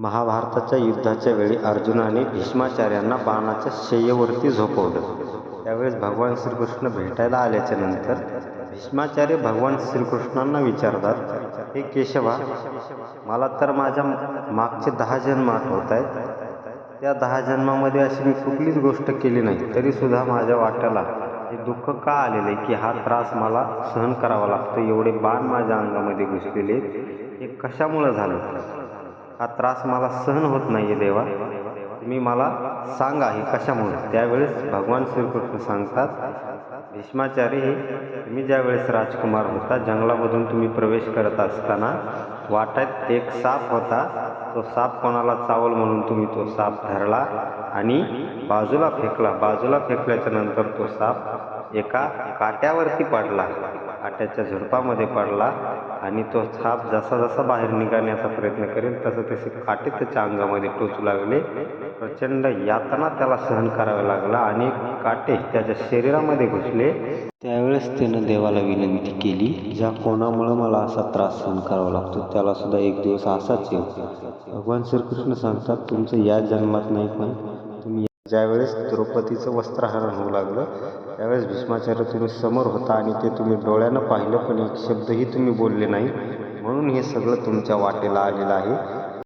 महाभारताच्या युद्धाच्या वेळी अर्जुनाने भीष्माचार्यांना बाणाच्या शय्येवरती झोपवलं. त्यावेळेस भगवान श्रीकृष्ण भेटायला आल्याच्या नंतर भीष्माचार्य भगवान श्रीकृष्णांना विचारतात, हे केशवा, मला तर माझ्या मागचे 10 जन्म आठवत आहेत. त्या 10 जन्मामध्ये अशी मी कुठलीच गोष्ट केली नाही, तरीसुद्धा माझ्या वाट्याला हे दुःख का आलेले की हा त्रास मला सहन करावा लागतो. एवढे बाण माझ्या अंगामध्ये घुसलेले, हे कशामुळं झालं? हा त्रास मला सहन होत नाही आहे देवा, तुम्ही मला सांगा हे कशामुळे. त्यावेळेस भगवान श्रीकृष्ण सांगतात, भीष्माचार्य, हे तुम्ही ज्यावेळेस राजकुमार होता, जंगलामधून तुम्ही प्रवेश करत असताना वाटेत एक साप होता. तो साप कोणाला चावल म्हणून तुम्ही तो साप धरला आणि बाजूला फेकला. बाजूला फेकल्याच्या नंतर तो साप एका काट्यावरती पडला, काट्याच्या झुडपामध्ये पडला आणि तो साप जसा जसा बाहेर निघण्याचा प्रयत्न करेल तसं तसे काटे त्याच्या अंगामध्ये टोचू लागले. प्रचंड यातना त्याला सहन कराव्या लागला. अनेक काटे त्याच्या शरीरामध्ये घुसले. त्यावेळेस त्यानं देवाला विनंती केली, ज्या कोणामुळे मला असा त्रास सहन करावा लागतो त्याला सुद्धा एक दिवस असाच येऊ. भगवान श्रीकृष्ण सांगतात, तुमचं या जन्मात नाही, पण तुम्ही ज्यावेळेस द्रौपदीचं वस्त्रहरण होऊ लागलं त्यावेळेस भीष्माचार्य तुम्ही समोर होता आणि ते तुम्ही डोळ्यानं पाहिलं, पण एक शब्दही तुम्ही बोलले नाही, म्हणून हे सगळं तुमच्या वाटेला आलेलं आहे.